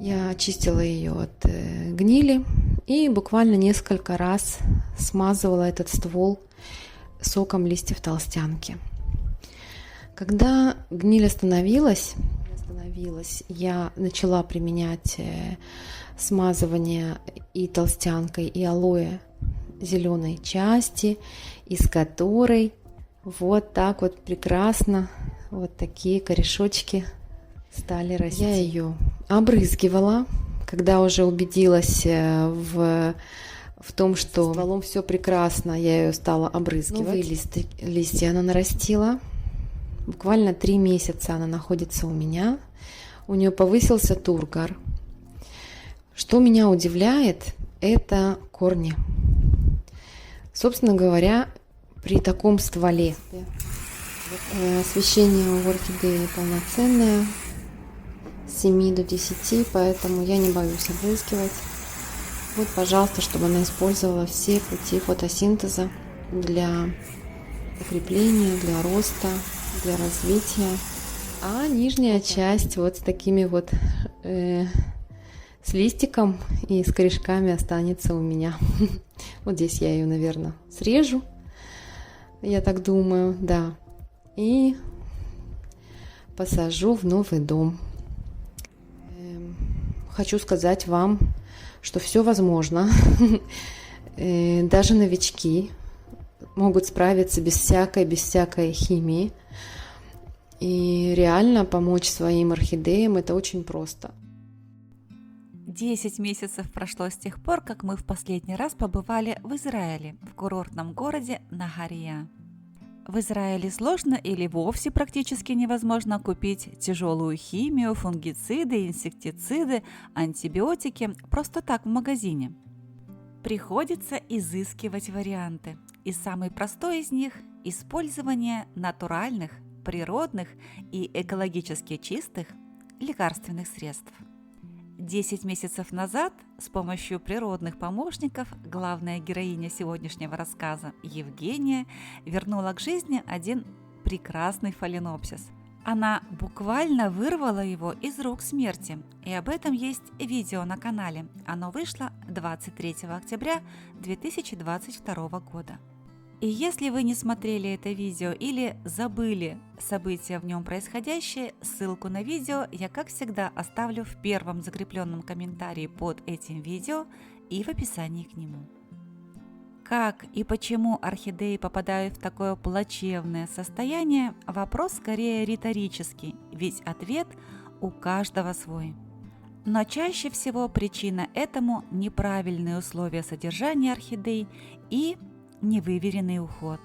Я очистила ее от гнили и буквально несколько раз смазывала этот ствол соком листьев толстянки. Когда гниль остановилась, я начала применять смазывание и толстянкой, и алоэ зеленой части, из которой вот так вот прекрасно вот такие корешочки стали расти. Я ее обрызгивала, когда уже убедилась в том, что стволом все прекрасно, я ее стала обрызгивать. Новые листья она нарастила. Буквально 3 месяца она находится у меня. У нее повысился тургор. Что меня удивляет, это корни. Собственно говоря, при таком стволе освещение у орхидеи полноценное, с 7 до 10, поэтому я не боюсь обрызгивать. Вот, пожалуйста, чтобы она использовала все пути фотосинтеза для укрепления, для роста, для развития. А нижняя часть вот с такими вот с листиком и с корешками останется у меня. Вот здесь я ее, наверное, срежу, я так думаю, да, и посажу в новый дом. Хочу сказать вам, что все возможно. Даже новички могут справиться без всякой химии. И реально помочь своим орхидеям это очень просто. 10 месяцев прошло с тех пор, как мы в последний раз побывали в Израиле, в курортном городе Нахария. В Израиле сложно или вовсе практически невозможно купить тяжелую химию, фунгициды, инсектициды, антибиотики просто так в магазине. Приходится изыскивать варианты. И самый простой из них – использование натуральных, природных и экологически чистых лекарственных средств. 10 месяцев назад с помощью природных помощников главная героиня сегодняшнего рассказа Евгения вернула к жизни один прекрасный фаленопсис. Она буквально вырвала его из рук смерти, и об этом есть видео на канале. Оно вышло 23 октября 2022 года. И если вы не смотрели это видео или забыли события в нем происходящие, ссылку на видео я, как всегда, оставлю в первом закрепленном комментарии под этим видео и в описании к нему. Как и почему орхидеи попадают в такое плачевное состояние – вопрос скорее риторический, ведь ответ у каждого свой. Но чаще всего причина этому – неправильные условия содержания орхидей и невыверенный уход.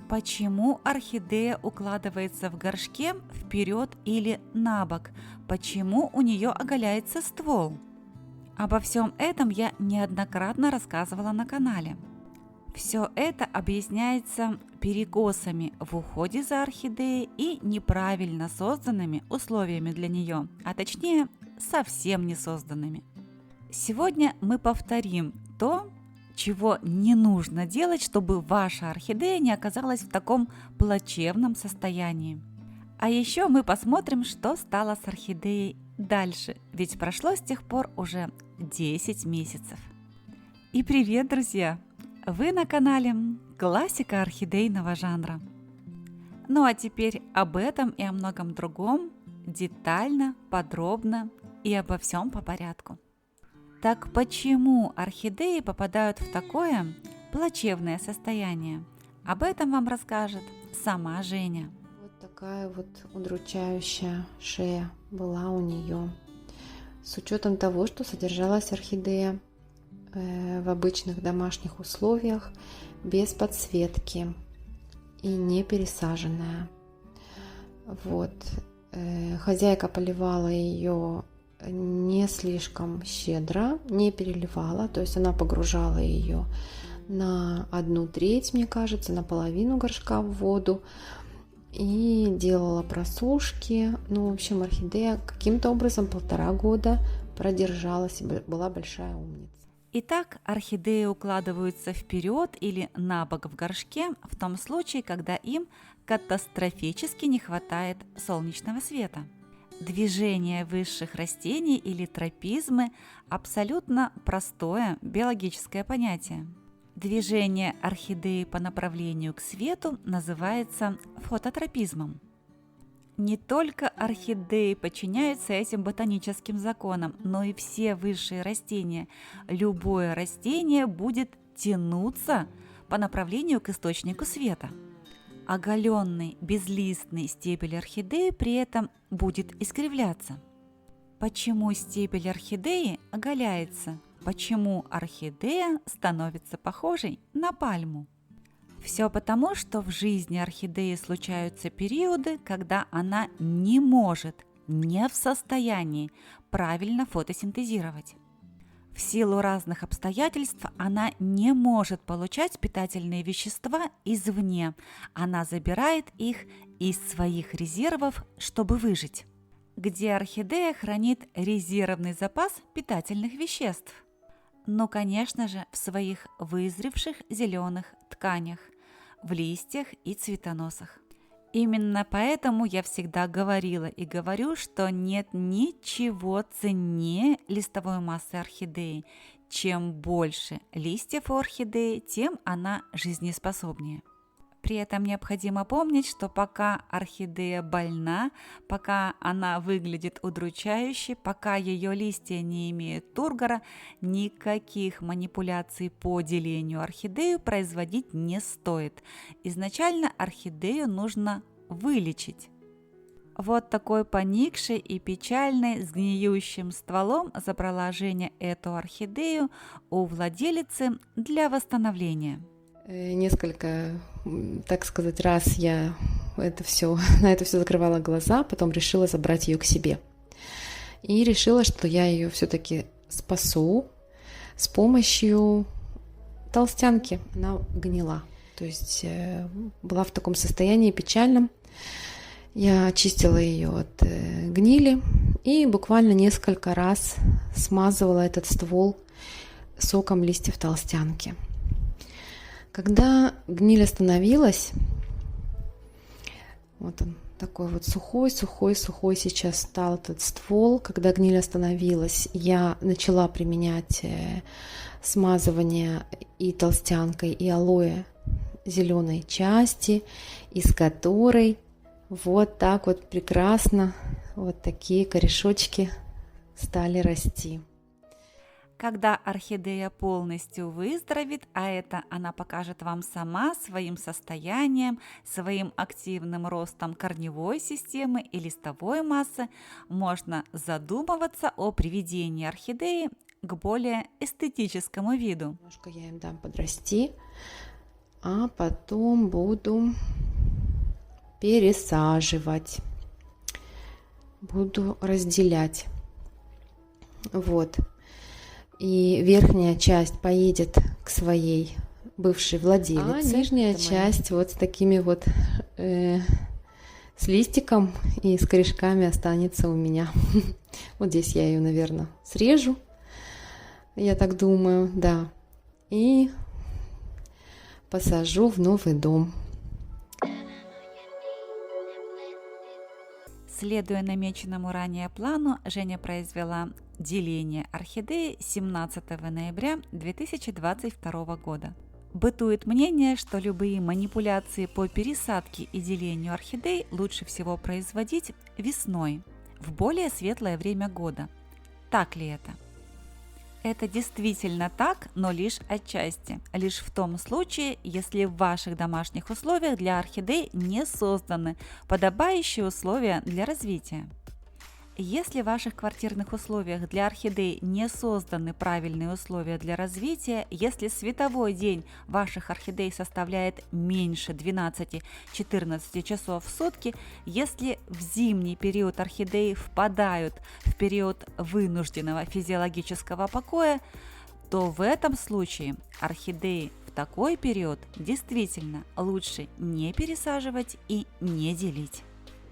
Почему орхидея укладывается в горшке вперед или на бок? Почему у нее оголяется ствол? Обо всем этом я неоднократно рассказывала на канале. Все это объясняется перекосами в уходе за орхидеей и неправильно созданными условиями для нее, а точнее совсем не созданными. Сегодня мы повторим то, чего не нужно делать, чтобы ваша орхидея не оказалась в таком плачевном состоянии. А еще мы посмотрим, что стало с орхидеей дальше, ведь прошло с тех пор уже 10 месяцев. И привет, друзья! Вы на канале Классика орхидейного жанра. Ну а теперь об этом и о многом другом детально, подробно и обо всем по порядку. Так почему орхидеи попадают в такое плачевное состояние? Об этом вам расскажет сама Женя. Вот такая вот удручающая шея была у нее. С учетом того, что содержалась орхидея в обычных домашних условиях, без подсветки и не пересаженная. Вот. Хозяйка поливала ее не слишком щедро, не переливала, то есть она погружала ее на 1/3, мне кажется, на половину горшка в воду и делала просушки. Ну, в общем, орхидея каким-то образом 1,5 года продержалась и была большая умница. Итак, орхидеи укладываются вперед или на бок в горшке в том случае, когда им катастрофически не хватает солнечного света. Движение высших растений или тропизмы – абсолютно простое биологическое понятие. Движение орхидеи по направлению к свету называется фототропизмом. Не только орхидеи подчиняются этим ботаническим законам, но и все высшие растения. Любое растение будет тянуться по направлению к источнику света. Оголенный безлистный стебель орхидеи при этом будет искривляться. Почему стебель орхидеи оголяется? Почему орхидея становится похожей на пальму? Все потому, что в жизни орхидеи случаются периоды, когда она не может, не в состоянии правильно фотосинтезировать. В силу разных обстоятельств она не может получать питательные вещества извне, она забирает их из своих резервов, чтобы выжить. Где орхидея хранит резервный запас питательных веществ? Ну, конечно же, в своих вызревших зеленых тканях, в листьях и цветоносах. Именно поэтому я всегда говорила и говорю, что нет ничего ценнее листовой массы орхидеи. Чем больше листьев у орхидеи, тем она жизнеспособнее. При этом необходимо помнить, что пока орхидея больна, пока она выглядит удручающе, пока ее листья не имеют тургора, никаких манипуляций по делению орхидею производить не стоит. Изначально орхидею нужно вылечить. Вот такой поникшей и печальной с гниющим стволом забрала Женя эту орхидею у владелицы для восстановления. Несколько, так сказать, раз я на это все закрывала глаза, потом решила забрать ее к себе. И решила, что я ее все-таки спасу с помощью толстянки. Она гнила, то есть была в таком состоянии печальном. Я очистила ее от гнили и буквально несколько раз смазывала этот ствол соком листьев толстянки. Когда гниль остановилась, вот он такой вот сухой сейчас стал этот ствол. Когда гниль остановилась, я начала применять смазывание и толстянкой, и алоэ зеленой части, из которой вот так вот прекрасно вот такие корешочки стали расти. Когда орхидея полностью выздоровеет, а это она покажет вам сама своим состоянием, своим активным ростом корневой системы и листовой массы, можно задумываться о приведении орхидеи к более эстетическому виду. Немножко я им дам подрасти, а потом буду пересаживать, буду разделять. Вот. И верхняя часть поедет к своей бывшей владелице, а нижняя часть вот с такими вот с листиком и с корешками останется у меня. Вот здесь я ее, наверное, срежу, я так думаю, да, и посажу в новый дом. Следуя намеченному ранее плану, Женя произвела деление орхидеи 17 ноября 2022 года. Бытует мнение, что любые манипуляции по пересадке и делению орхидей лучше всего производить весной, в более светлое время года. Так ли это? Это действительно так, но лишь отчасти. Лишь в том случае, если в ваших домашних условиях для орхидей не созданы подобающие условия для развития. Если в ваших квартирных условиях для орхидей не созданы правильные условия для развития, если световой день ваших орхидей составляет меньше 12-14 часов в сутки, если в зимний период орхидеи впадают в период вынужденного физиологического покоя, то в этом случае орхидеи в такой период действительно лучше не пересаживать и не делить.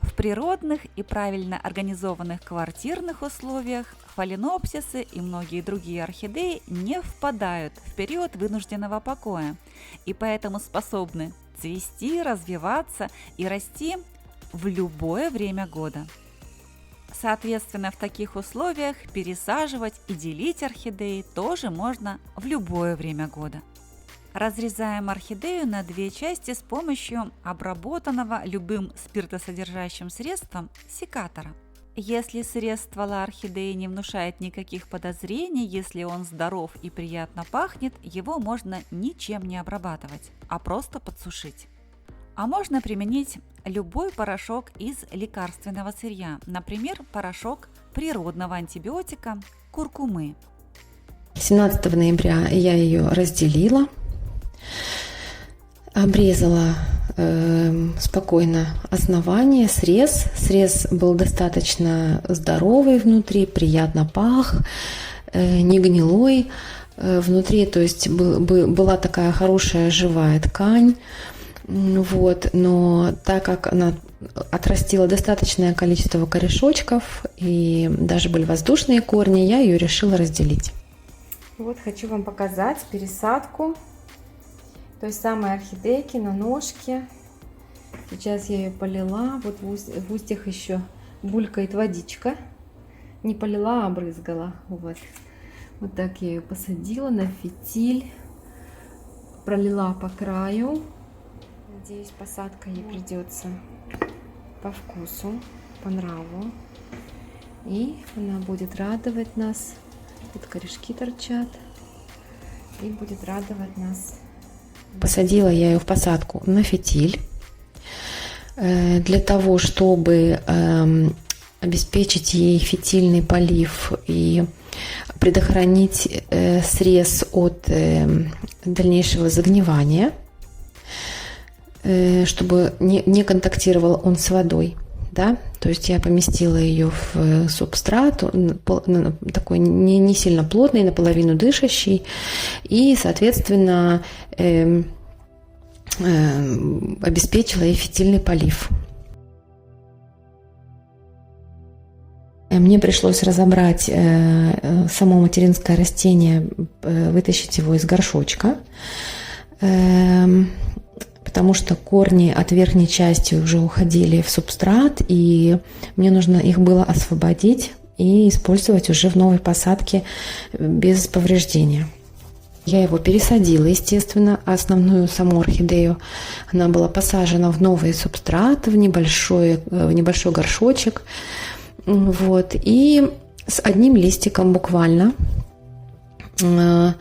В природных и правильно организованных квартирных условиях фаленопсисы и многие другие орхидеи не впадают в период вынужденного покоя и поэтому способны цвести, развиваться и расти в любое время года. Соответственно, в таких условиях пересаживать и делить орхидеи тоже можно в любое время года. Разрезаем орхидею на две части с помощью обработанного любым спиртосодержащим средством секатора. Если срез ствола орхидеи не внушает никаких подозрений, если он здоров и приятно пахнет, его можно ничем не обрабатывать, а просто подсушить. А можно применить любой порошок из лекарственного сырья, например, порошок природного антибиотика куркумы. 17 ноября я ее разделила, обрезала спокойно основание, срез. Срез был достаточно здоровый внутри, приятно пах, не гнилой внутри, то есть была такая хорошая живая ткань. Вот, но так как она отрастила достаточное количество корешочков и даже были воздушные корни, я ее решила разделить. Вот хочу вам показать пересадку той самой орхидейки на ножке. Сейчас я ее полила, вот в устьях еще булькает водичка. Не полила, а обрызгала. Вот так я ее посадила на фитиль, пролила по краю. Надеюсь, посадка ей придется по вкусу, по нраву. И она будет радовать нас. Тут корешки торчат. И будет радовать нас. Посадила я ее в посадку на фитиль. Для того, чтобы обеспечить ей фитильный полив и предохранить срез от дальнейшего загнивания, чтобы не контактировал он с водой, да, то есть я поместила ее в субстрат, такой не сильно плотный, наполовину дышащий, и, соответственно, обеспечила ей фитильный полив. Мне пришлось разобрать само материнское растение, вытащить его из горшочка, потому что корни от верхней части уже уходили в субстрат, и мне нужно их было освободить и использовать уже в новой посадке без повреждения. Я его пересадила, естественно, основную саму орхидею. Она была посажена в новый субстрат, в небольшой горшочек. Вот. И с одним листиком буквально я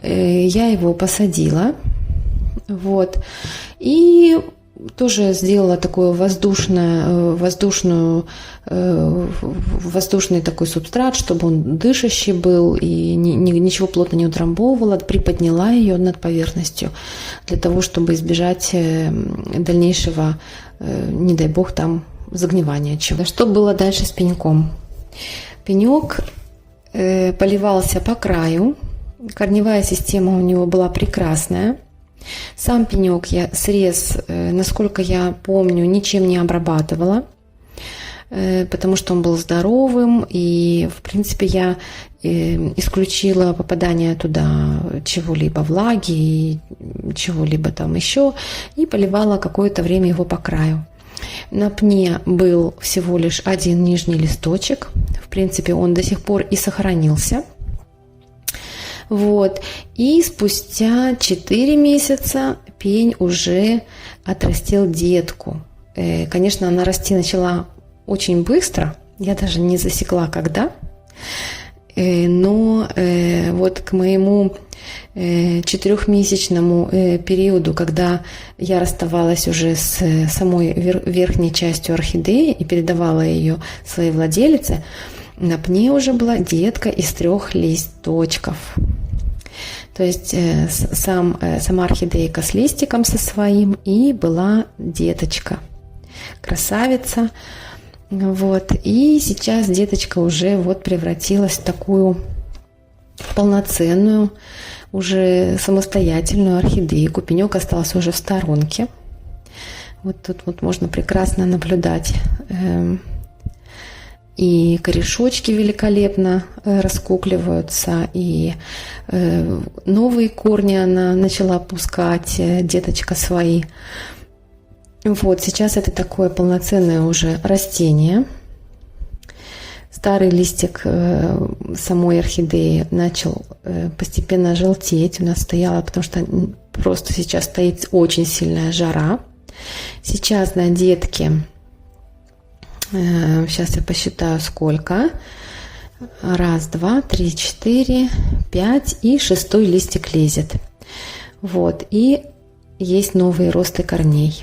его посадила. Вот. И тоже сделала такой воздушный такой субстрат, чтобы он дышащий был и ничего плотно не утрамбовывало. Приподняла ее над поверхностью для того, чтобы избежать дальнейшего, не дай бог, там загнивания чего. Что было дальше с пеньком? Пенек поливался по краю. Корневая система у него была прекрасная. Сам пенек я срез, насколько я помню, ничем не обрабатывала, потому что он был здоровым, и, в принципе, я исключила попадание туда чего-либо, влаги, чего-либо там еще, и поливала какое-то время его по краю. На пне был всего лишь один нижний листочек, в принципе, он до сих пор и сохранился. Вот. И спустя 4 месяца пень уже отрастил детку. Конечно, она расти начала очень быстро, я даже не засекла, когда. Но вот к моему 4-месячному периоду, когда я расставалась уже с самой верхней частью орхидеи и передавала ее своей владелице, на пне уже была детка из 3 листочков. То есть сама орхидейка с листиком со своим, и была деточка. Красавица. Вот. И сейчас деточка уже вот превратилась в такую полноценную, уже самостоятельную орхидейку. Пенек остался уже в сторонке. Вот тут вот можно прекрасно наблюдать. И корешочки великолепно раскукливаются, и новые корни она начала пускать, деточка свои. Вот, сейчас это такое полноценное уже растение. Старый листик самой орхидеи начал постепенно желтеть. У нас стояла, потому что просто сейчас стоит очень сильная жара. Сейчас на детке, сейчас я посчитаю сколько. 1, 2, 3, 4, 5 и 6-й листик лезет. Вот, и есть новые росты корней.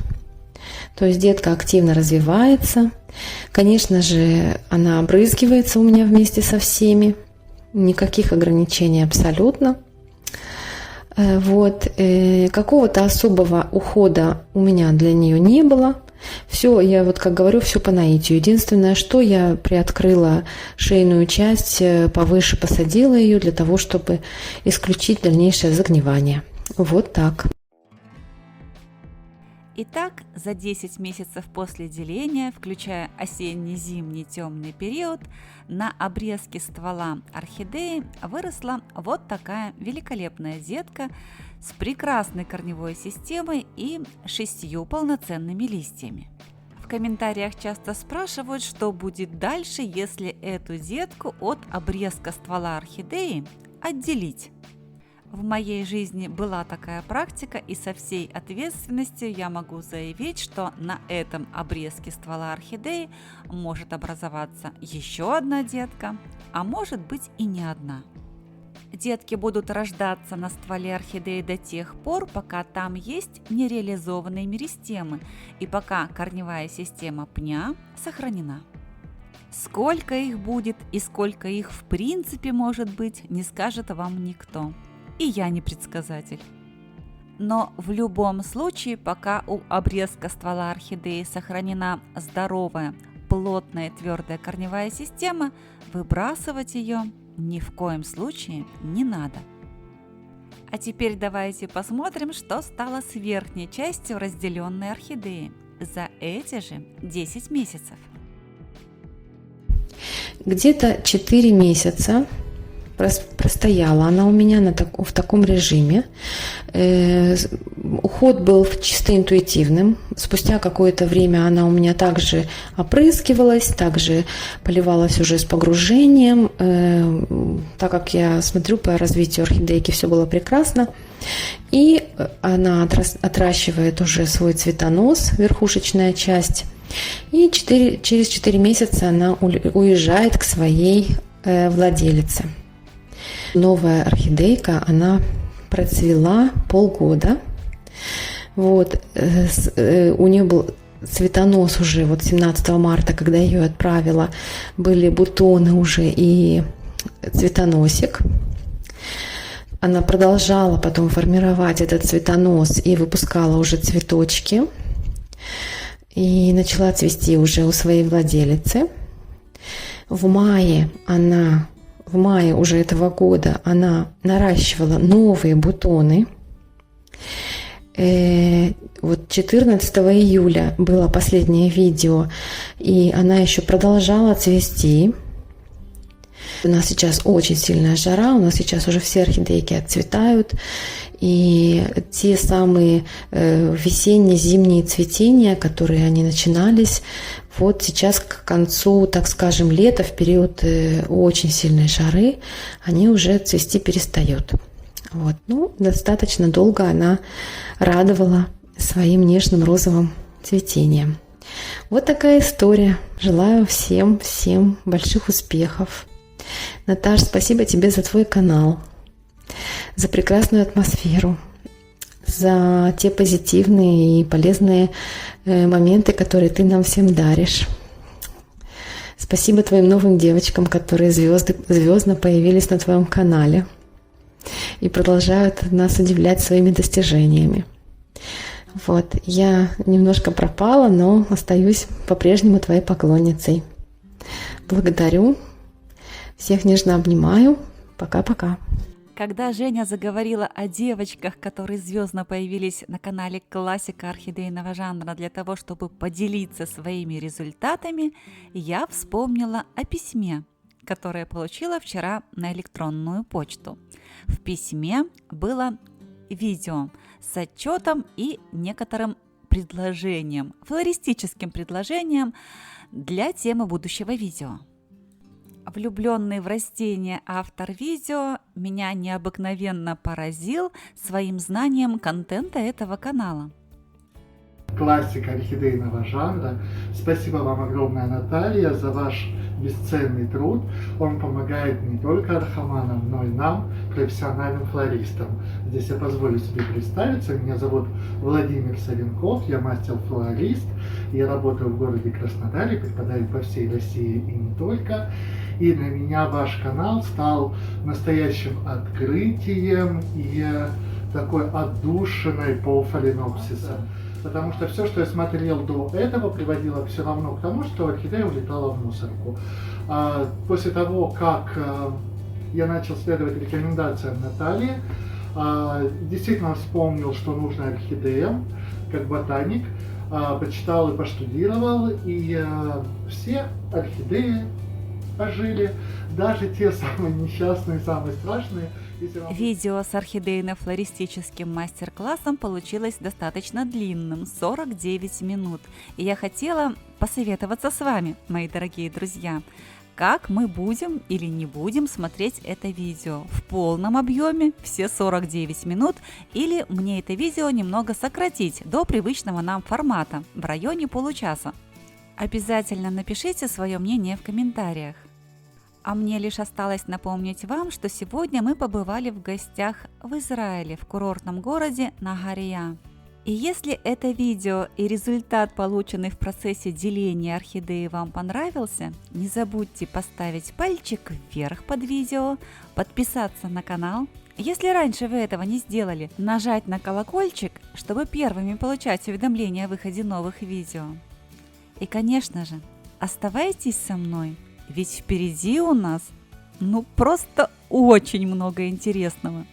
То есть детка активно развивается. Конечно же, она обрызгивается у меня вместе со всеми. Никаких ограничений абсолютно. Вот. Какого-то особого ухода у меня для нее не было. Все, я вот как говорю, все по наитию. Единственное, что я приоткрыла шейную часть повыше, посадила ее для того, чтобы исключить дальнейшее загнивание. Вот так. Итак, за 10 месяцев после деления, включая осенне-зимний темный период, на обрезке ствола орхидеи выросла вот такая великолепная детка с прекрасной корневой системой и 6 полноценными листьями. В комментариях часто спрашивают, что будет дальше, если эту детку от обрезка ствола орхидеи отделить. В моей жизни была такая практика, и со всей ответственностью я могу заявить, что на этом обрезке ствола орхидеи может образоваться еще одна детка, а может быть и не одна. Детки будут рождаться на стволе орхидеи до тех пор, пока там есть нереализованные меристемы и пока корневая система пня сохранена. Сколько их будет и сколько их в принципе может быть, не скажет вам никто. И я не предсказатель. Но в любом случае, пока у обрезка ствола орхидеи сохранена здоровая, плотная, твердая корневая система, выбрасывать ее ни в коем случае не надо. А теперь давайте посмотрим, что стало с верхней частью разделенной орхидеи за эти же 10 месяцев. Где-то 4 месяца простояла она у меня в таком режиме. Уход был чисто интуитивным. Спустя какое-то время она у меня также опрыскивалась, также поливалась уже с погружением. Так как я смотрю по развитию орхидейки, все было прекрасно. И она отращивает уже свой цветонос, верхушечная часть. И через 4 месяца она уезжает к своей владелице. Новая орхидейка, она процвела полгода. Вот, у нее был цветонос уже, вот 17 марта, когда я ее отправила, были бутоны уже и цветоносик. Она продолжала потом формировать этот цветонос и выпускала уже цветочки. И начала цвести уже у своей владелицы. В мае уже этого года она наращивала новые бутоны. Вот 14 июля было последнее видео, и она еще продолжала цвести. У нас сейчас очень сильная жара, у нас сейчас уже все орхидейки отцветают, и те самые весенне-зимние цветения, которые они начинались, вот сейчас к концу, так скажем, лета, в период очень сильной жары, они уже цвести перестают. Вот. Ну, достаточно долго она радовала своим нежным розовым цветением. Вот такая история. Желаю всем больших успехов. Наташ, спасибо тебе за твой канал, за прекрасную атмосферу, за те позитивные и полезные моменты, которые ты нам всем даришь. Спасибо твоим новым девочкам, которые звездно появились на твоем канале и продолжают нас удивлять своими достижениями. Вот, я немножко пропала, но остаюсь по-прежнему твоей поклонницей. Благодарю. Всех нежно обнимаю. Пока-пока. Когда Женя заговорила о девочках, которые звездно появились на канале «Классика орхидейного жанра» для того, чтобы поделиться своими результатами, я вспомнила о письме, которое получила вчера на электронную почту. В письме было видео с отчетом и некоторым предложением, флористическим предложением для темы будущего видео. Влюбленный в растения автор видео меня необыкновенно поразил своим знанием контента этого канала. Классика орхидейного жанра. Спасибо вам огромное, Наталья, за ваш бесценный труд. Он помогает не только орхоманам, но и нам, профессиональным флористам. Здесь я позволю себе представиться. Меня зовут Владимир Савенков, я мастер-флорист. Я работаю в городе Краснодаре, преподаю по всей России и не только. И для меня ваш канал стал настоящим открытием и такой отдушиной по фаленопсисам. Потому что все, что я смотрел до этого, приводило все равно к тому, что орхидея улетала в мусорку. После того, как я начал следовать рекомендациям Натальи, действительно вспомнил, что нужна орхидея, как ботаник, почитал и поштудировал, и все орхидеи ожили, даже те самые несчастные, самые страшные. Видео с орхидейно-флористическим мастер-классом получилось достаточно длинным, 49 минут. И я хотела посоветоваться с вами, мои дорогие друзья, как мы будем или не будем смотреть это видео. В полном объеме, все 49 минут, или мне это видео немного сократить до привычного нам формата, в районе получаса. Обязательно напишите свое мнение в комментариях. А мне лишь осталось напомнить вам, что сегодня мы побывали в гостях в Израиле, в курортном городе Нагария. И если это видео и результат, полученный в процессе деления орхидеи, вам понравился, не забудьте поставить пальчик вверх под видео, подписаться на канал. Если раньше вы этого не сделали, нажать на колокольчик, чтобы первыми получать уведомления о выходе новых видео. И, конечно же, оставайтесь со мной. Ведь впереди у нас, просто очень много интересного.